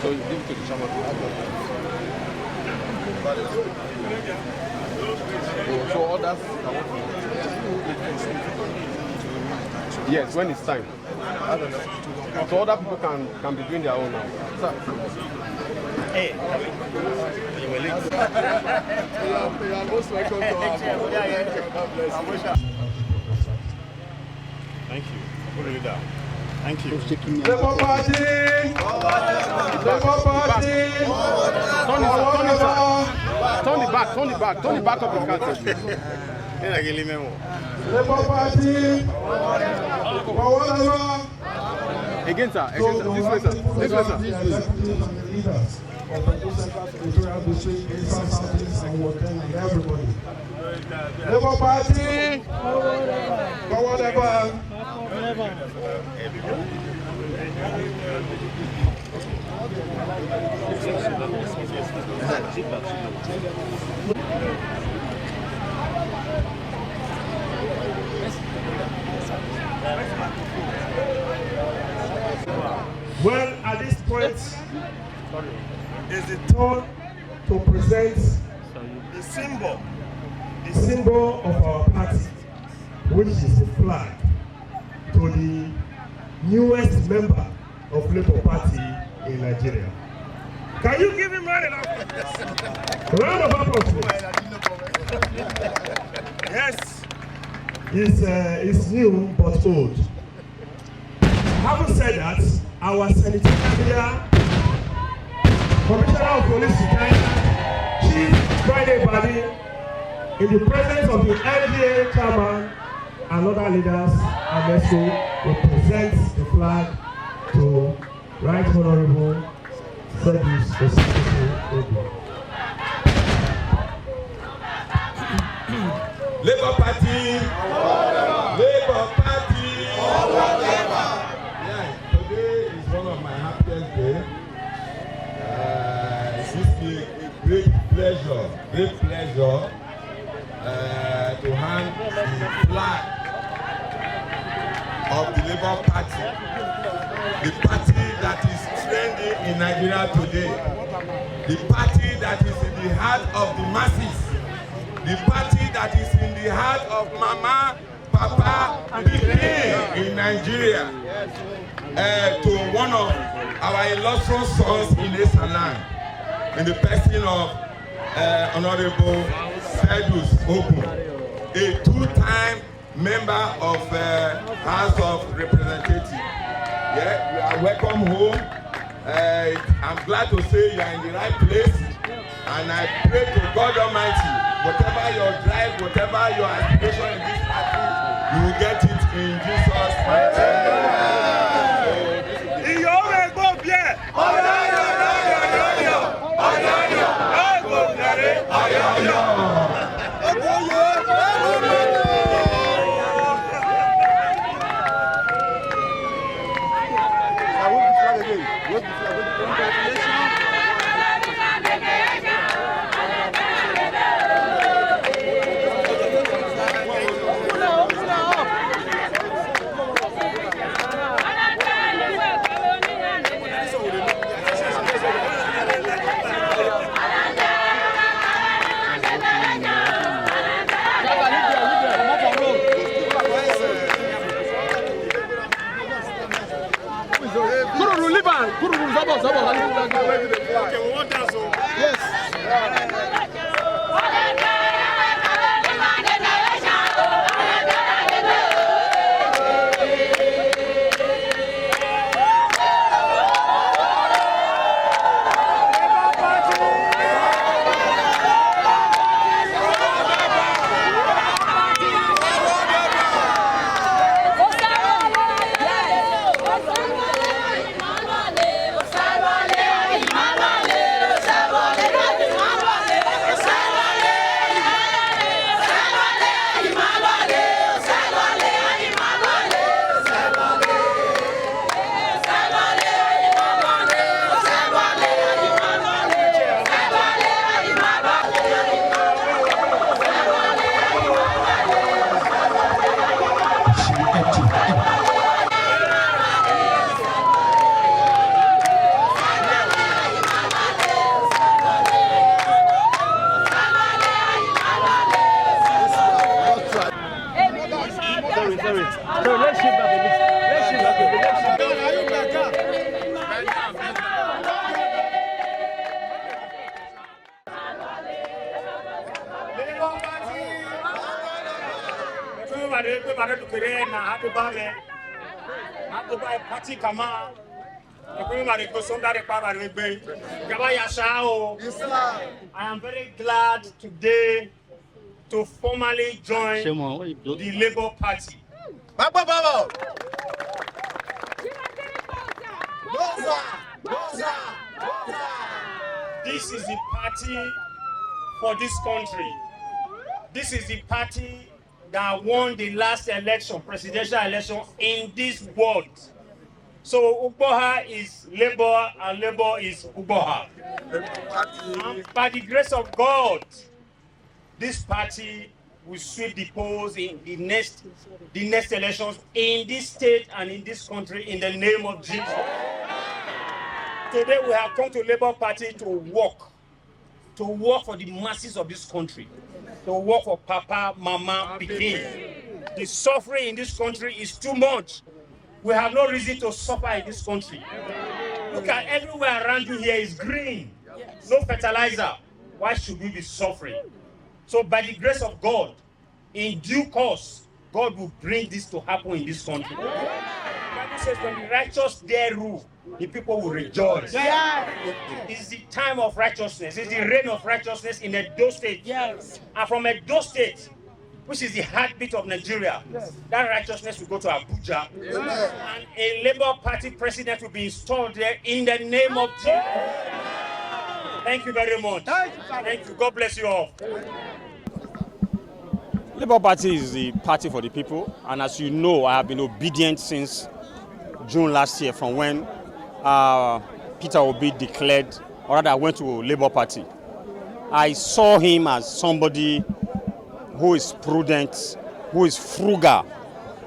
So you give it to the chairman. So others can work. Yes, when it's time. I don't know. So other people can be doing their own now. Sir. Hey, you were late. You are most welcome to our Thank you. Put it down. Thank you. Labour Party! Labour Party! Turn it back up the country. Labour Party! Again, sir. This way, sir. Labour Party! Forward ever! Well, at this point, is the turn to present the symbol of our party, which is the flag, to the newest member of Labour Party in Nigeria. Can you give him round of applause? Round of applause, please. Yes, it's new but old. Having said that, our Senator Commissioner of Police Chief Friday Badi, in the presence of the LGA chairman and other leaders, Ameso will present the flag to Right Honorable Sergius Ogun. Labour Party! Labour Party! Yeah, today is one of my happiest days. This is a great pleasure to hand the flag of the Labour Party, the party that is trending in Nigeria today, the party that is in the heart of the masses, the party that is in the heart of Mama, Papa, PDP in Nigeria, to one of our illustrious sons in this land, in the person of Honorable Sergius Ogun, a two-time member of House of Representatives. Yeah, you are welcome home. I'm glad to say you are in the right place, and I pray to God Almighty, whatever your drive, whatever your aspiration in this party, you will get it in Jesus' mighty name. I am very glad today to formally join the Labour Party. This is the party for this country. This is the party that won the last election, presidential election in this world. So Ugboha is Labour and Labour is Ugboha. And by the grace of God, this party will sweep the polls in the next elections in this state and in this country in the name of Jesus. Today we have come to Labour Party to work for the masses of this country, to work for Papa, Mama, Pikin. The suffering in this country is too much. We have no reason to suffer in this country. Look at everywhere around you here is green, no fertilizer. Why should we be suffering? So by the grace of God, in due course, God will bring this to happen in this country. The Bible says when the righteous dare rule, the people will rejoice. It's the time of righteousness. It's the reign of righteousness in Edo State. Yes. And from Edo State, which is the heartbeat of Nigeria, that righteousness will go to Abuja. And a Labour Party president will be installed there in the name of Jesus. Thank you very much. Thank you. God bless you all. Labour Party is the party for the people, and as you know, I have been obedient since June last year, from when Peter Obi declared, or rather went to Labour Party. I saw him as somebody who is prudent, who is frugal,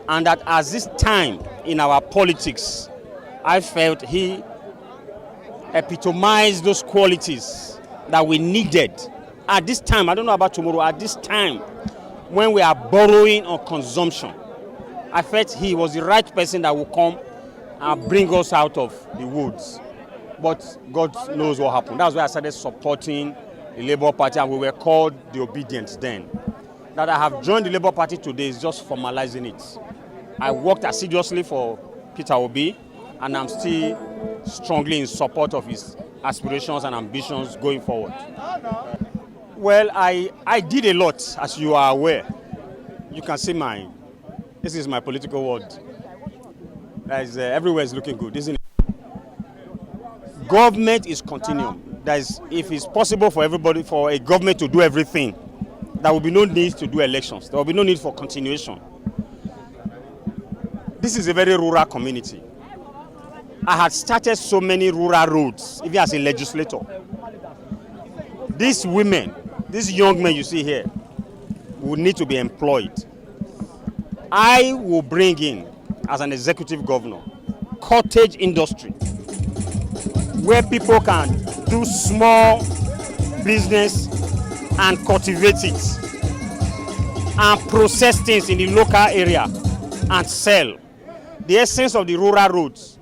and that at this time in our politics, I felt he epitomized those qualities that we needed at this time. I don't know about tomorrow, at this time when we are borrowing on consumption. I felt he was the right person that will come and bring us out of the woods. But God knows what happened. That's why I started supporting the Labour Party, and we were called the Obedience then. That I have joined the Labour Party today is just formalizing it. I worked assiduously for Peter Obi, and I'm still strongly in support of his aspirations and ambitions going forward. Well, I did a lot, as you are aware. You can see this is my political world. Everywhere is looking good, isn't it? Government is continuum. If it's possible for a government to do everything, there will be no need to do elections. There will be no need for continuation. This is a very rural community. I had started so many rural roads, even as a legislator. These women, these young men you see here, will need to be employed. I will bring in, as an executive governor, cottage industry, where people can do small business and cultivate it and process things in the local area and sell. The essence of the rural roads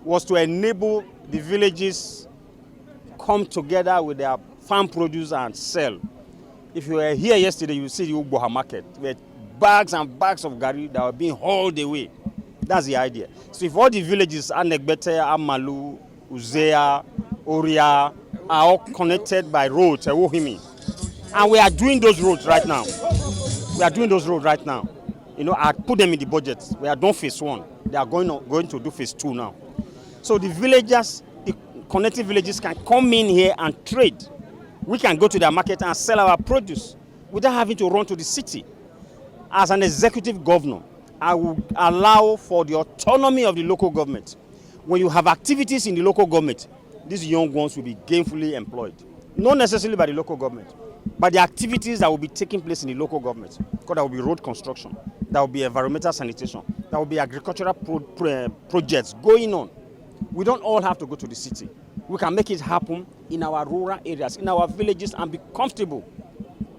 was to enable the villages come together with their farm produce and sell. If you were here yesterday, you see the Ugboha market with bags and bags of gari that were being hauled away. That's the idea. So if all the villages, Anegbete, Amalu, Uzea, Oria, are all connected by roads, and we are doing those roads right now. You know, I put them in the budget. We are done phase 1. They are going to do phase 2 now. So the villagers, the connected villages can come in here and trade. We can go to their market and sell our produce without having to run to the city. As an executive governor, I will allow for the autonomy of the local government. When you have activities in the local government, these young ones will be gainfully employed. Not necessarily by the local government, but the activities that will be taking place in the local government. Because there will be road construction, there will be environmental sanitation, there will be agricultural projects going on. We don't all have to go to the city. We can make it happen in our rural areas, in our villages, and be comfortable.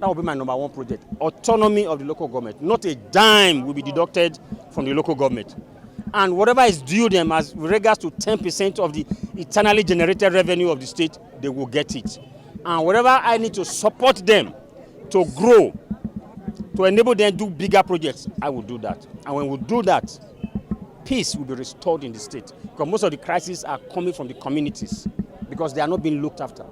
That will be my number 1 project. Autonomy of the local government. Not a dime will be deducted from the local government. And whatever is due them as regards to 10% of the internally generated revenue of the state, they will get it. And whatever I need to support them to grow, to enable them to do bigger projects, I will do that. And when we do that, peace will be restored in the state. Because most of the crises are coming from the communities because they are not being looked after.